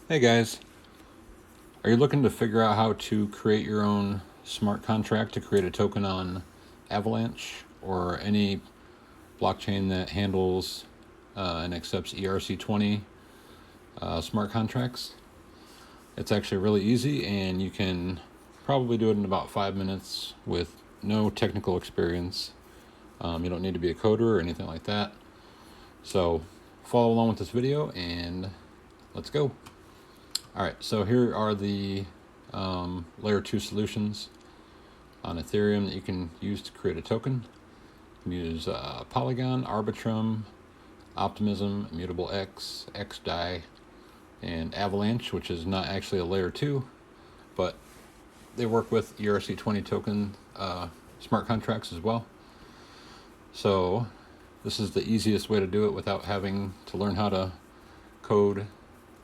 Hey guys, are you looking to figure out how to create your own smart contract to create a token on Avalanche or any blockchain that handles and accepts ERC20 smart contracts? It's actually really easy and you can probably do it in about 5 minutes with no technical experience. You don't need to be a coder or anything like that. So follow along with this video and let's go. All right, so here are the layer 2 solutions on Ethereum that you can use to create a token. You can use Polygon, Arbitrum, Optimism, Immutable X, XDAI, and Avalanche, which is not actually a layer 2, but they work with ERC20 token smart contracts as well. So this is the easiest way to do it without having to learn how to code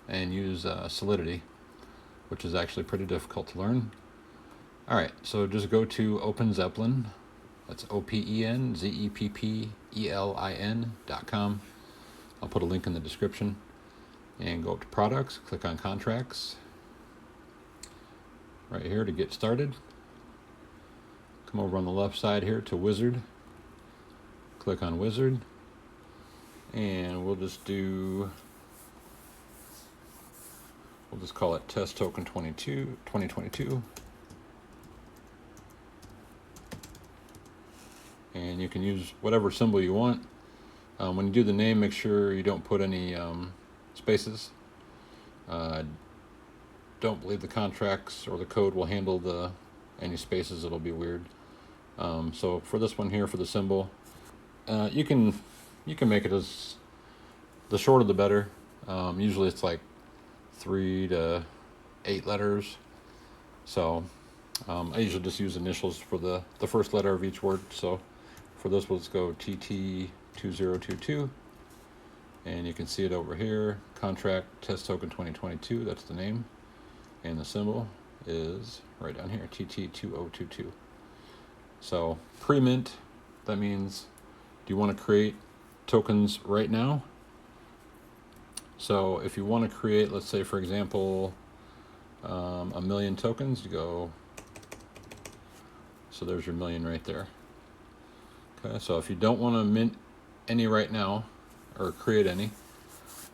and use Solidity, which is actually pretty difficult to learn. All right, so just go to OpenZeppelin. That's OpenZeppelin.com. I'll put a link in the description. And go up to products, click on contracts. Right here to get started. Come over on the left side here to wizard. Click on wizard. And we'll just call it test token 2022. And you can use whatever symbol you want. When you do the name, make sure you don't put any spaces. Don't believe the contracts or the code will handle any spaces. It'll be weird. So for this one here, for the symbol, you can make it as the shorter the better. Usually it's like 3 to 8 letters. So I usually just use initials for the first letter of each word. So for this, let's go TT2022. And you can see it over here, contract test token 2022, that's the name. And the symbol is right down here, TT2022. So pre-mint, that means, do you want to create tokens right now? So if you want to create, let's say for example, 1 million tokens, you go, so there's your million right there. Okay, so if you don't want to mint any right now, or create any,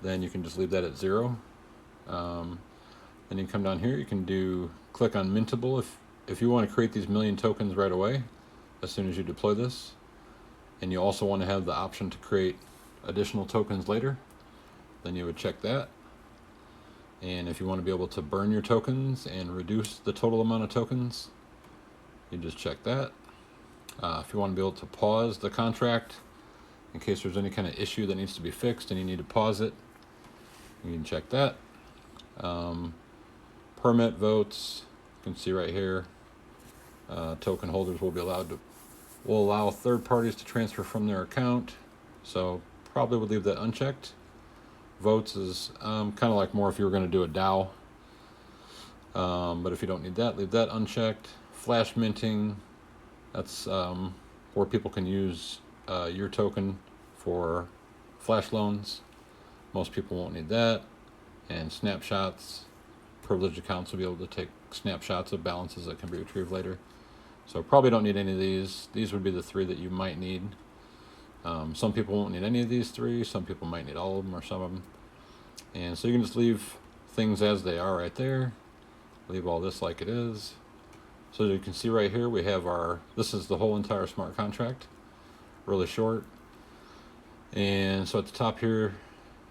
then you can just leave that at 0. Then you come down here, you can click on mintable if you want to create these 1 million tokens right away as soon as you deploy this, and you also want to have the option to create additional tokens later, then you would check that. And if you want to be able to burn your tokens and reduce the total amount of tokens, you just check that. If you want to be able to pause the contract in case there's any kind of issue that needs to be fixed and you need to pause it, you can check that. Permit votes, you can see right here, token holders will allow third parties to transfer from their account. So probably would leave that unchecked. Votes is kind of like more if you were going to do a DAO. But if you don't need that, leave that unchecked. Flash minting, that's where people can use your token for flash loans. Most people won't need that. And snapshots, privileged accounts will be able to take snapshots of balances that can be retrieved later. So probably don't need any of these. These would be the 3 that you might need. Some people won't need any of these 3. Some people might need all of them or some of them. And so you can just leave things as they are right there. Leave all this like it is. So you can see right here, we have this is the whole entire smart contract, really short. And so at the top here,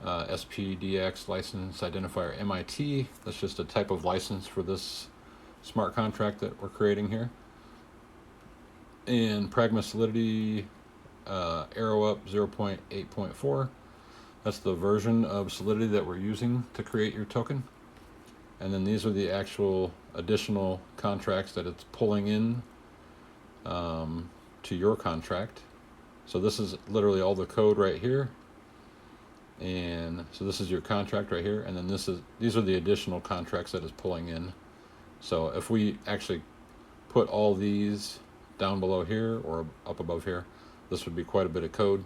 SPDX license identifier MIT, that's just a type of license for this smart contract that we're creating here. And Pragma Solidity arrow up 0.8.4, that's the version of Solidity that we're using to create your token. And then these are the actual additional contracts that it's pulling in to your contract. So this is literally all the code right here. And so this is your contract right here. And then these are the additional contracts that it's pulling in. So if we actually put all these down below here or up above here, this would be quite a bit of code.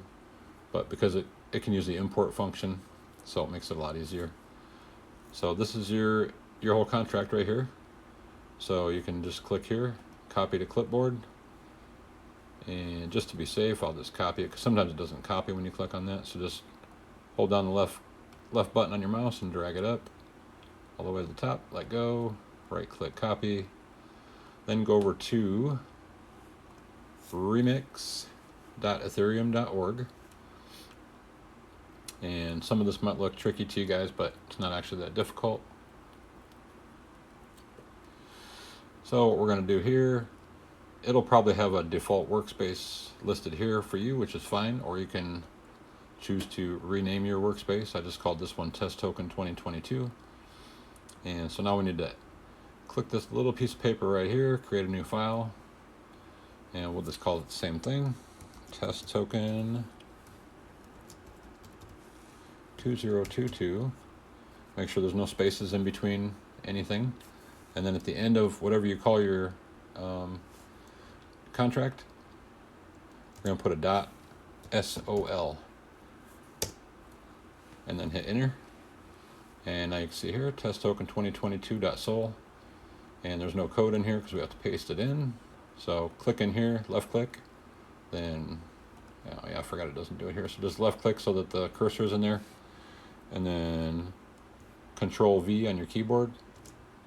But because it can use the import function, so it makes it a lot easier. So this is your whole contract right here. So you can just click here, copy to clipboard, and just to be safe, I'll just copy it, because sometimes it doesn't copy when you click on that. So just hold down the left button on your mouse and drag it up all the way to the top, let go, right click copy, then go over to remix.ethereum.org. And some of this might look tricky to you guys, but it's not actually that difficult. So what we're going to do here, it'll probably have a default workspace listed here for you, which is fine, or you can choose to rename your workspace. I just called this one Test Token 2022. And so now we need to click this little piece of paper right here, create a new file, and we'll just call it the same thing, Test Token 2022. Make sure there's no spaces in between anything. And then at the end of whatever you call your contract, we're going to put a .sol and then hit enter. And now you can see here, test token 2022.sol. And there's no code in here because we have to paste it in. So click in here, left click, then, I forgot it doesn't do it here. So just left click so that the cursor is in there. And then Control V on your keyboard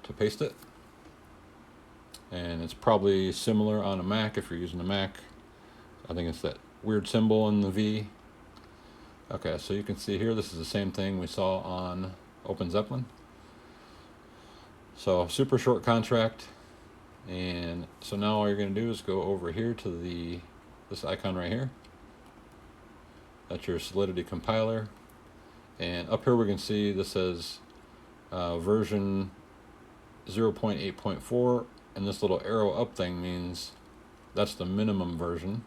to paste it. And it's probably similar on a Mac if you're using a Mac. I think it's that weird symbol in the V. Okay, so you can see here, this is the same thing we saw on OpenZeppelin. So super short contract. And so now all you're going to do is go over here to this icon right here. That's your Solidity compiler. And up here we can see this says version 0.8.4, and this little arrow up thing means that's the minimum version.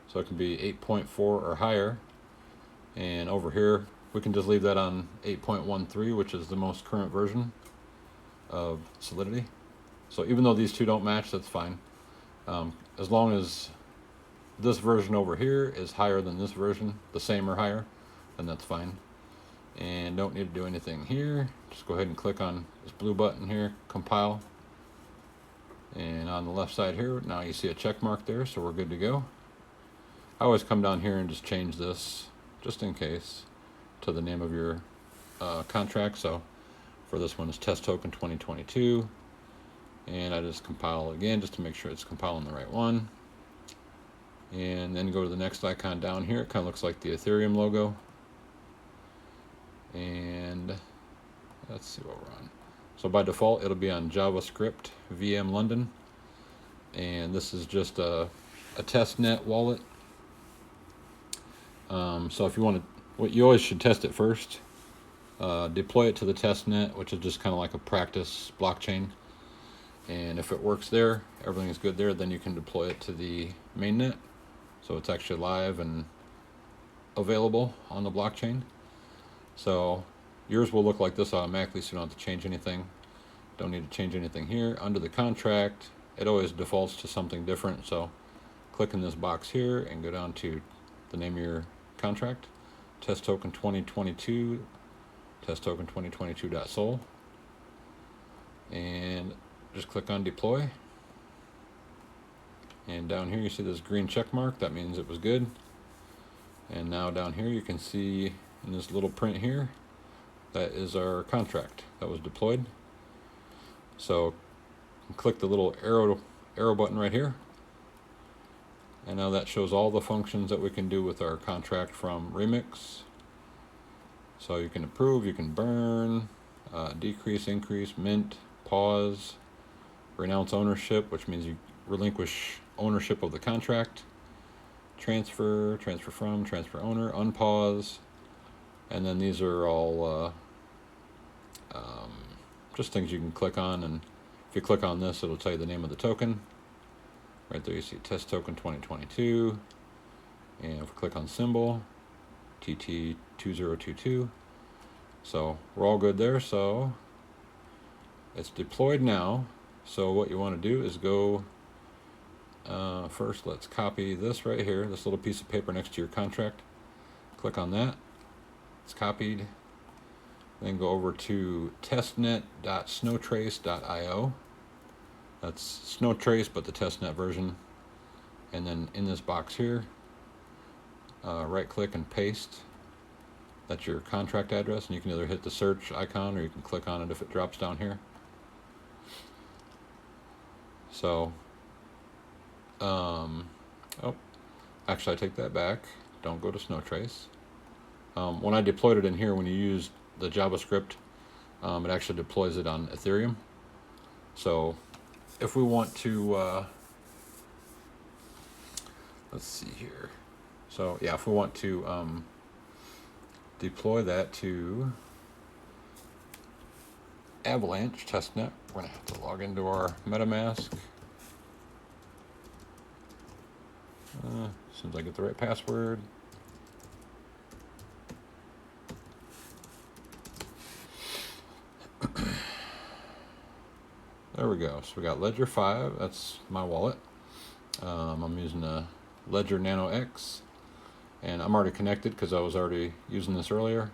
So it can be 8.4 or higher. And over here, we can just leave that on 8.13, which is the most current version of Solidity. So even though these two don't match, that's fine. As long as this version over here is higher than this version, the same or higher, then that's fine. And don't need to do anything here. Just go ahead and click on this blue button here, compile. And on the left side here, now you see a check mark there, so we're good to go. I always come down here and just change this, just in case, to the name of your contract. So for this one, it's Test Token 2022. And I just compile again, just to make sure it's compiling the right one. And then go to the next icon down here. It kind of looks like the Ethereum logo. And let's see what we're on. So by default, it'll be on JavaScript VM London. And this is just a testnet wallet. So if you want to, you always should test it first. Deploy it to the testnet, which is just kind of like a practice blockchain. And if it works there, everything is good there, then you can deploy it to the mainnet. So it's actually live and available on the blockchain. So yours will look like this automatically, so you don't have to change anything. Don't need to change anything here. Under the contract, it always defaults to something different. So click in this box here and go down to the name of your contract, Test Token 2022, Test Token 2022.sol. And just click on deploy. And down here you see this green check mark. That means it was good. And now down here you can see in this little print here, that is our contract that was deployed. So click the little arrow button right here. And now that shows all the functions that we can do with our contract from Remix. So you can approve, you can burn, decrease, increase, mint, pause, renounce ownership, which means you relinquish ownership of the contract, transfer, transfer from, transfer owner, unpause, and then these are all just things you can click on. And if you click on this, it'll tell you the name of the token. Right there you see Test Token 2022, and if we click on symbol, TT2022. So we're all good there. So it's deployed now. So what you want to do is go, first let's copy this right here, this little piece of paper next to your contract. Click on that. It's copied. Then go over to testnet.snowtrace.io. That's Snowtrace, but the testnet version. And then in this box here, right click and paste. That's your contract address, and you can either hit the search icon or you can click on it if it drops down here. So, oh, actually I take that back. Don't go to Snowtrace. When I deployed it in here, when you use the JavaScript, it actually deploys it on Ethereum. So if we want to, let's see here. So yeah, if we want to deploy that to Avalanche testnet, we're gonna have to log into our MetaMask. As soon as I get the right password. There we go. So we got Ledger 5. That's my wallet. I'm using a Ledger Nano X, and I'm already connected because I was already using this earlier.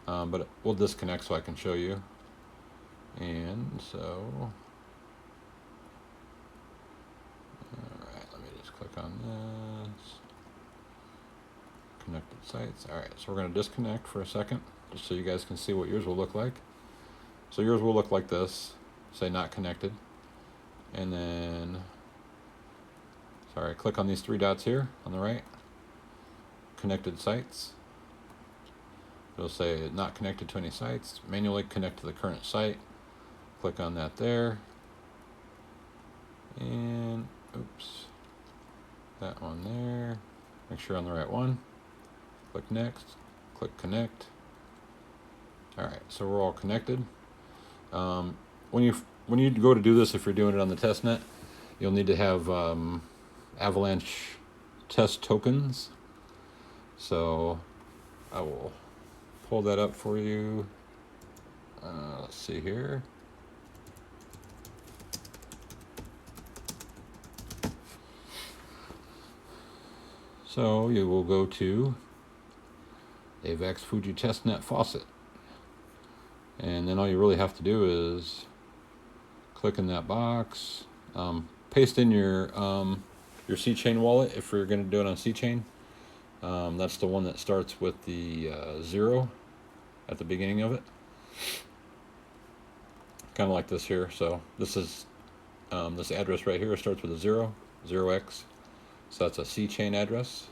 But we'll disconnect so I can show you. And so, all right, let me just click on this. Connected sites. All right, so we're going to disconnect for a second, just so you guys can see what yours will look like. So yours will look like this. Say not connected. And then, sorry, click on these three dots here on the right. Connected sites. It'll say not connected to any sites. Manually connect to the current site. Click on that there. And, oops, that one there. Make sure you're on the right one. Click next. Click connect. All right, so we're all connected. When you go to do this, if you're doing it on the testnet, you'll need to have Avalanche test tokens. So I will pull that up for you. Let's see here. So you will go to AVAX Fuji testnet faucet. And then all you really have to do is click in that box, paste in your C-Chain wallet if you're going to do it on C-Chain. That's the one that starts with the 0 at the beginning of it. Kind of like this here. So this is this address right here starts with a 0, 0x. So that's a C-Chain address.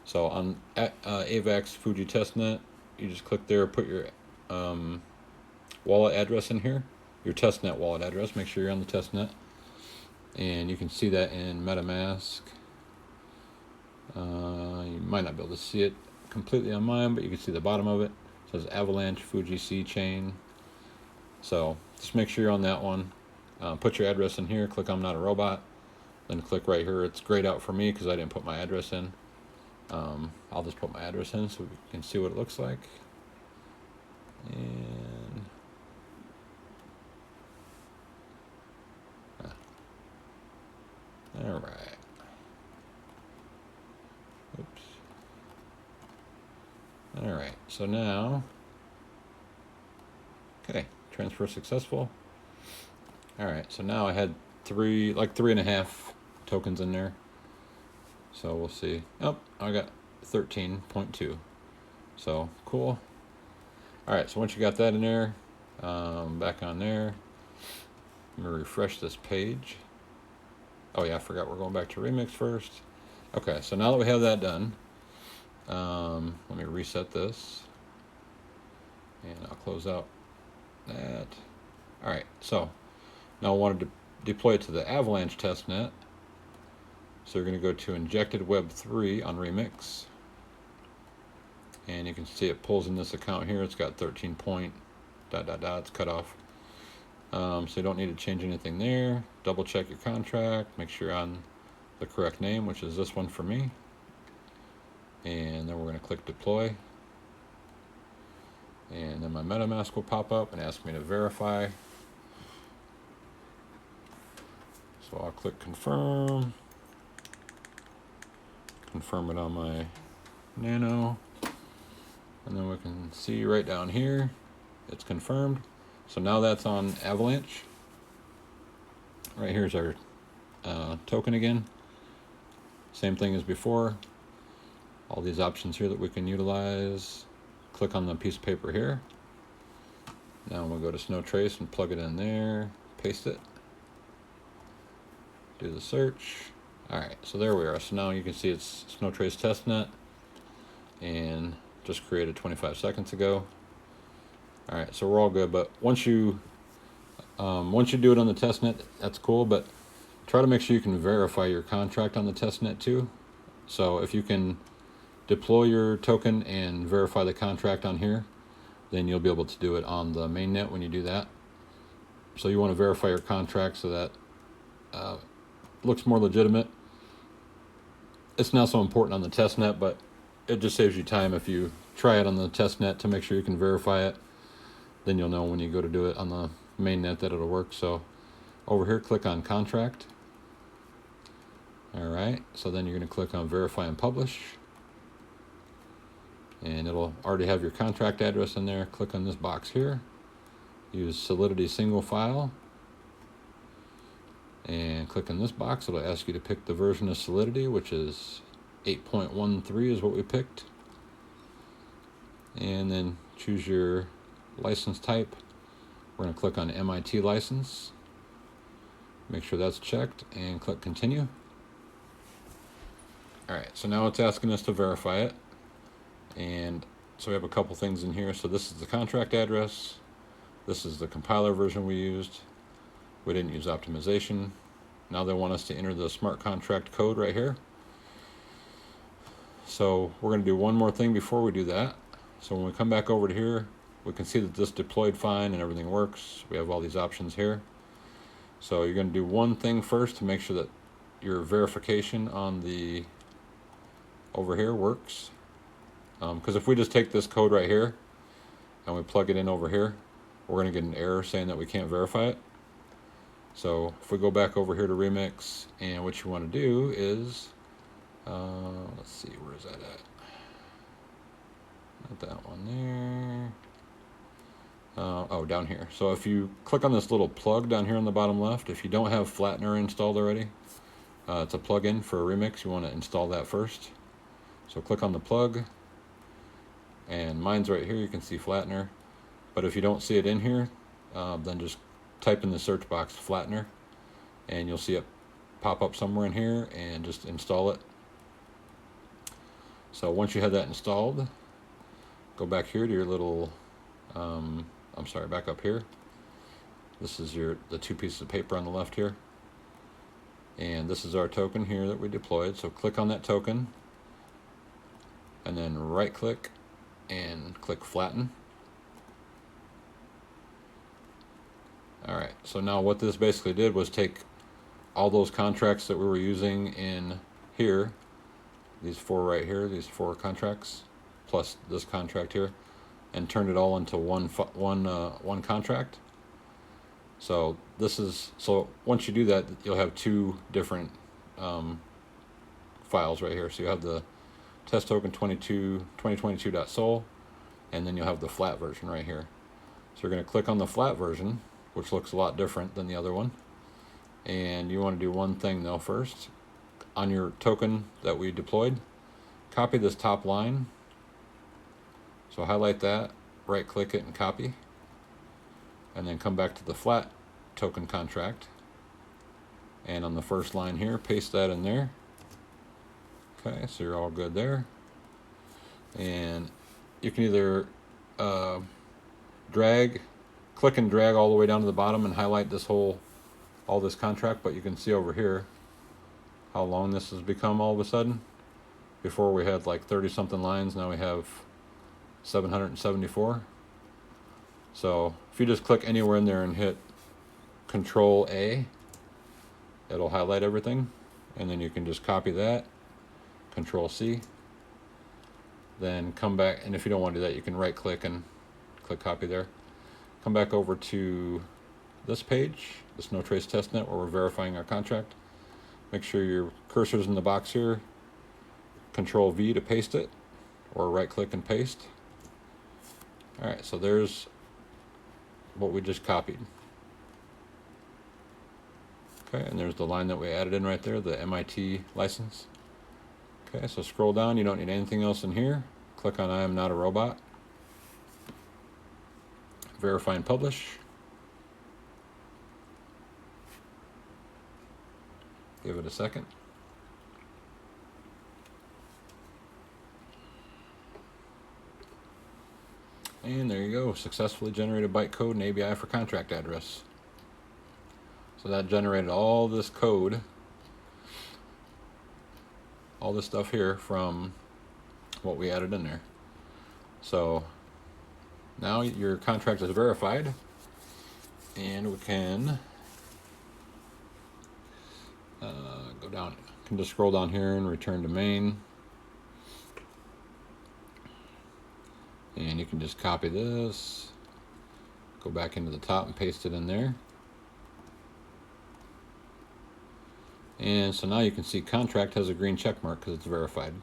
So on AVAX Fuji testnet, you just click there, put your wallet address in here, your testnet wallet address. Make sure you're on the testnet, and you can see that in MetaMask. You might not be able to see it completely on mine, but you can see the bottom of it. It says Avalanche Fuji C-Chain. So just make sure you're on that one. Put your address in here. Click I'm not a robot. Then click right here. It's grayed out for me because I didn't put my address in. I'll just put my address in so we can see what it looks like. And all right. Oops. All right. So now, okay, transfer successful. All right. So now I had 3.5 tokens in there. So we'll see. Oh, I got 13.2. So cool. All right, so once you got that in there, back on there, I'm gonna refresh this page. Oh yeah, I forgot we're going back to Remix first. Okay, so now that we have that done, let me reset this, and I'll close out that. All right, so now I wanted to deploy it to the Avalanche testnet. So we're going to go to Injected Web 3 on Remix. And you can see it pulls in this account here. It's got 13 point ... It's cut off. So you don't need to change anything there. Double check your contract. Make sure you're on the correct name, which is this one for me. And then we're going to click Deploy. And then my MetaMask will pop up and ask me to verify. So I'll click Confirm. Confirm it on my Nano. And then we can see right down here, It's confirmed. So now that's on Avalanche. Right here's our token again. Same thing as before. All these options here that we can utilize. Click on the piece of paper here. Now we'll go to Snowtrace and plug it in there. Paste it. Do the search. Alright, so there we are. So now you can see it's Snowtrace testnet and just created 25 seconds ago. Alright, so we're all good, but once you do it on the testnet, that's cool, but try to make sure you can verify your contract on the testnet too. So if you can deploy your token and verify the contract on here, then you'll be able to do it on the mainnet when you do that. So you want to verify your contract so that looks more legitimate. It's not so important on the testnet, but it just saves you time if you try it on the testnet to make sure you can verify it. Then you'll know when you go to do it on the mainnet that it'll work. So over here, click on contract. All right, so then you're going to click on verify and publish. And it'll already have your contract address in there. Click on this box here. Use Solidity single file. And click on this box. It'll ask you to pick the version of Solidity, which is 8.13 is what we picked. And then choose your license type. We're going to click on MIT license. Make sure that's checked and click continue. All right, so now it's asking us to verify it. And so we have a couple things in here. So this is the contract address. This is the compiler version we used. We didn't use optimization. Now they want us to enter the smart contract code right here. So we're going to do one more thing before we do that. So when we come back over to here, we can see that this deployed fine and everything works. We have all these options here. So you're going to do one thing first to make sure that your verification on the over here works. Because if we just take this code right here and we plug it in over here, we're going to get an error saying that we can't verify it. So if we go back over here to Remix, and what you want to do is, let's see, where is that at? Not that one there. Oh, down here. So if you click on this little plug down here on the bottom left, if you don't have Flattener installed already, it's a plugin for Remix. You want to install that first. So click on the plug, and mine's right here. You can see Flattener. But if you don't see it in here, then just type in the search box Flattener, and you'll see it pop up somewhere in here, and just install it. So once you have that installed, go back here to your little, back up here. This is the two pieces of paper on the left here. And this is our token here that we deployed. So click on that token, and then right click and click flatten. All right, so now what this basically did was take all those contracts that we were using in here, these four right here, these four contracts, plus this contract here, and turned it all into one contract. So once you do that, you'll have two different files right here. So you have the test token 2022.sol, and then you'll have the flat version right here. So you're going to click on the flat version, which looks a lot different than the other one. And you want to do one thing though first. On your token that we deployed, copy this top line. So highlight that, right click it and copy. And then come back to the flat token contract. And on the first line here, paste that in there. Okay, so you're all good there. And you can either click and drag all the way down to the bottom and highlight all this contract, but you can see over here how long this has become all of a sudden. Before we had like 30 something lines, now we have 774. So if you just click anywhere in there and hit Control A, it'll highlight everything, and then you can just copy that, Control C, then come back, and if you don't want to do that, you can right click and click copy there. Come back over to this page, the Snowtrace testnet, where we're verifying our contract. Make sure your cursor's in the box here. Control V to paste it, or right click and paste. All right, so there's what we just copied. Okay, and there's the line that we added in right there, the MIT license. Okay, so scroll down, you don't need anything else in here. Click on I am not a robot. Verify and publish. Give it a second. And there you go, successfully generated bytecode and ABI for contract address. So that generated all this code, all this stuff here from what we added in there. So now your contract is verified, and we can go down. Can just scroll down here and return to main. And you can just copy this, go back into the top and paste it in there. And so now you can see contract has a green check mark because it's verified.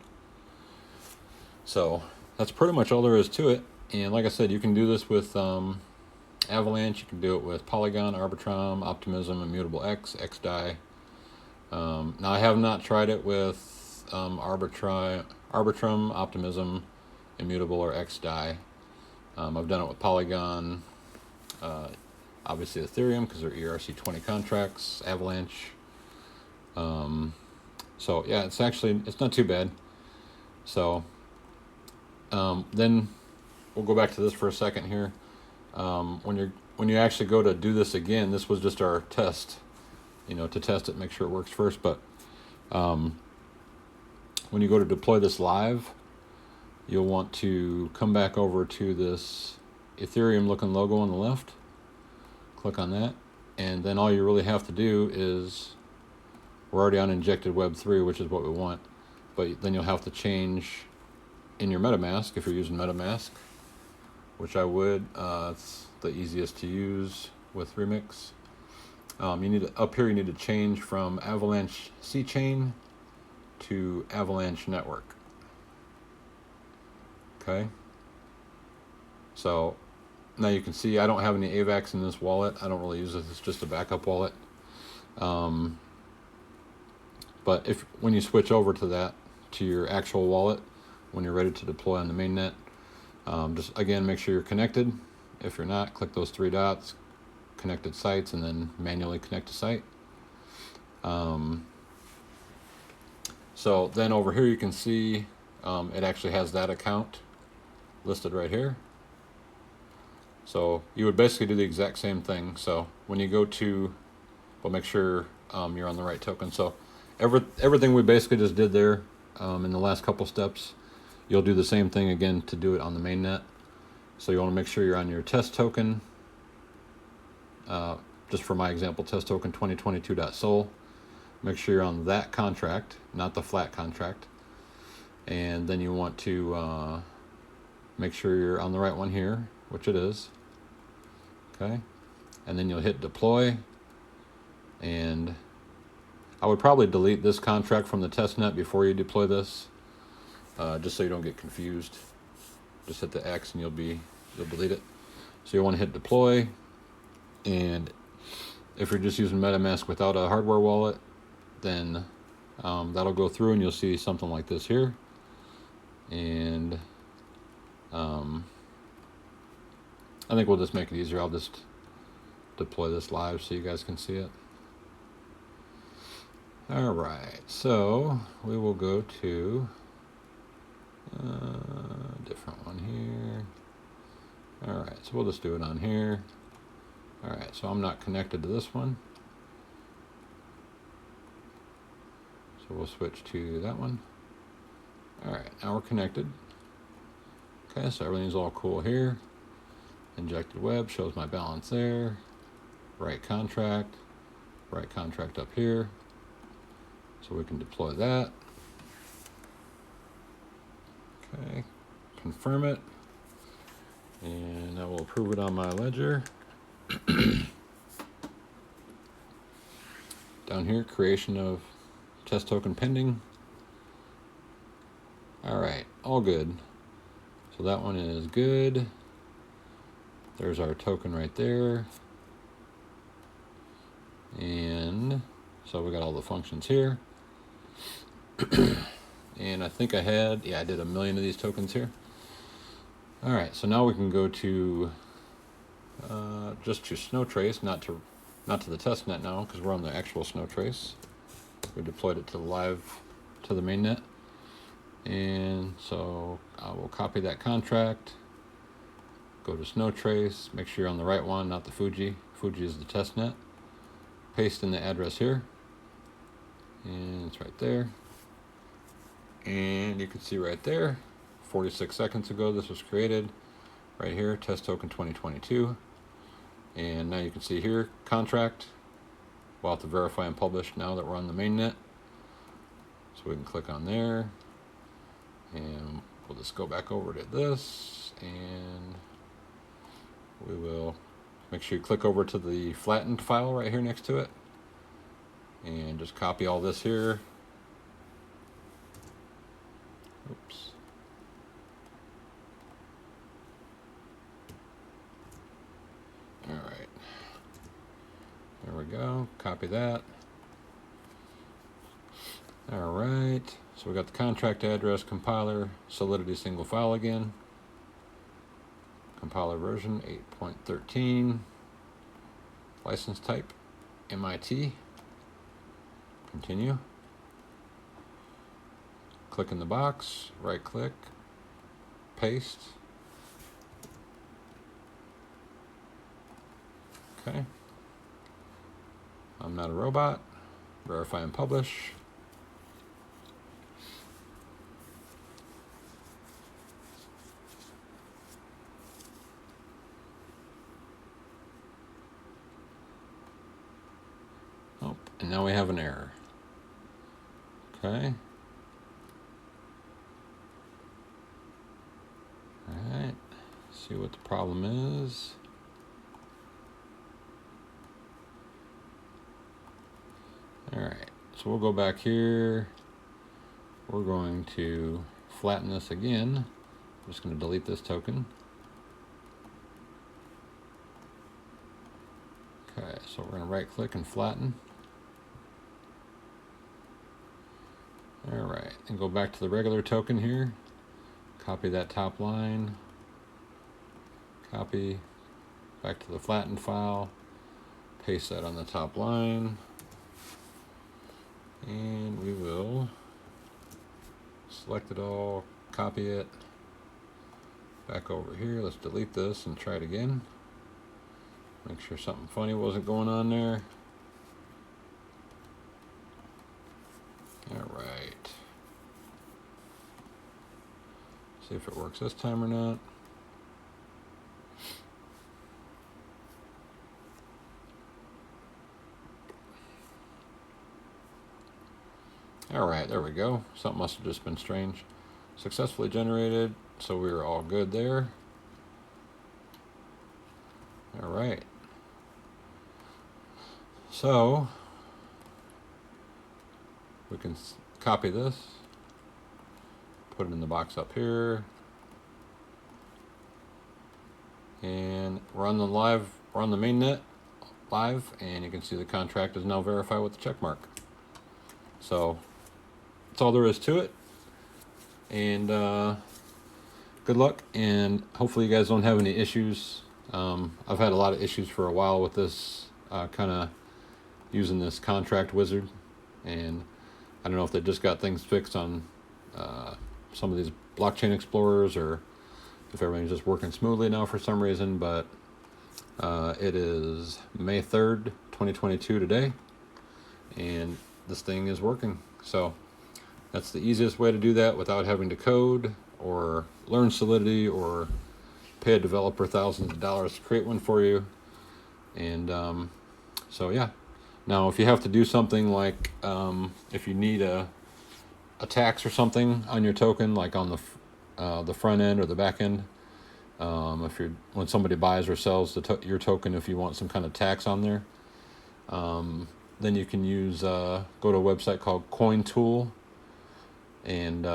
So that's pretty much all there is to it. And like I said, you can do this with Avalanche. You can do it with Polygon, Arbitrum, Optimism, Immutable X, XDAI. Now I have not tried it with Arbitrum, Optimism, Immutable, or XDAI. I've done it with Polygon, obviously Ethereum because they're ERC20 contracts, Avalanche. So yeah, it's not too bad. So then we'll go back to this for a second here. When you actually go to do this again, this was just our test, to test it, make sure it works first. But when you go to deploy this live, you'll want to come back over to this Ethereum looking logo on the left, click on that, and then all you really have to do is, we're already on injected Web3, which is what we want, but then you'll have to change in your MetaMask if you're using MetaMask, which I would. It's the easiest to use with Remix. Up here you need to change from Avalanche C Chain to Avalanche Network. Okay. So now you can see I don't have any AVAX in this wallet. I don't really use it. It's just a backup wallet. But when you switch over to your actual wallet, when you're ready to deploy on the mainnet, just again make sure you're connected. If you're not, click those three dots, connected sites, and then manually connect to site. So then over here you can see it actually has that account listed right here. So you would basically do the exact same thing. So when you go to, make sure you're on the right token. So everything we basically just did there in the last couple steps, you'll do the same thing again to do it on the mainnet. So you want to make sure you're on your test token. Just for my example, test token 2022.sol. Make sure you're on that contract, not the flat contract. And then you want to make sure you're on the right one here, which it is. Okay. And then you'll hit deploy. And I would probably delete this contract from the testnet before you deploy this, just so you don't get confused. Just hit the X and you'll delete it. So you want to hit deploy, and if you're just using MetaMask without a hardware wallet, then that'll go through and you'll see something like this here. And I think we'll just make it easier. I'll just deploy this live so you guys can see it. All right, so we will go to a different one here. All right, so we'll just do it on here. All right, so I'm not connected to this one. So we'll switch to that one. All right, now we're connected. Okay, so everything's all cool here. Injected web shows my balance there. Right contract up here. So we can deploy that. Okay, confirm it. And I will approve it on my ledger. Down here, creation of test token pending. All right, all good. So that one is good. There's our token right there. And so we got all the functions here. And I think I did 1 million of these tokens here. All right, so now we can go to just to Snowtrace, not to the testnet now, because we're on the actual Snowtrace. We deployed it to the mainnet. And so I will copy that contract, go to Snowtrace, make sure you're on the right one, not the Fuji. Fuji is the testnet. Paste in the address here, and it's right there. And you can see right there, 46 seconds ago this was created. Right here, test token 2022. And now you can see here, contract. We'll have to verify and publish now that we're on the mainnet. So we can click on there. And we'll just go back over to this. And we will make sure you click over to the flattened file right here next to it. And just copy all this here. Oops. All right. There we go. Copy that. All right. So we got the contract address, compiler, Solidity single file again. Compiler version 8.13. License type MIT. Continue. Click in the box, right click, paste. Okay. I'm not a robot. Verify and publish. Oh, and now we have an error. Okay. All right. See what the problem is. All right. So we'll go back here. We're going to flatten this again. I'm just going to delete this token. Okay, so we're going to right click and flatten. All right, and go back to the regular token here. Copy that top line. Copy back to the flattened file. Paste that on the top line. And we will select it all, copy it. Back over here, let's delete this and try it again. Make sure something funny wasn't going on there. All right. See if it works this time or not. All right, there we go. Something must have just been strange. Successfully generated, so we were all good there. All right. So we can copy this, put it in the box up here, and we're on the mainnet live, and you can see the contract is now verified with the check mark. So that's all there is to it. And good luck, and hopefully you guys don't have any issues. I've had a lot of issues for a while with this kind of using this contract wizard, and I don't know if they just got things fixed on some of these blockchain explorers, or if everything's just working smoothly now for some reason. But it is May 3rd, 2022 today, and this thing is working. So that's the easiest way to do that without having to code or learn Solidity or pay a developer thousands of dollars to create one for you. And so yeah. Now, if you have to do something like if you need a tax or something on your token, like on the front end or the back end, when somebody buys or sells your token, if you want some kind of tax on there, then you can use go to a website called CoinTool, and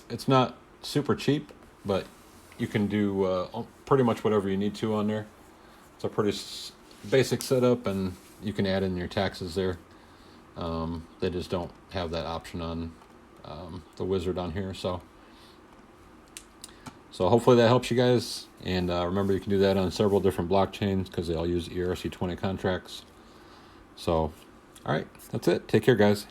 it's not super cheap, but you can do pretty much whatever you need to on there. It's a pretty basic setup, and you can add in your taxes there. They just don't have that option on the wizard on here. So hopefully that helps you guys. And remember, you can do that on several different blockchains because they all use ERC20 contracts. So, all right, that's it. Take care, guys.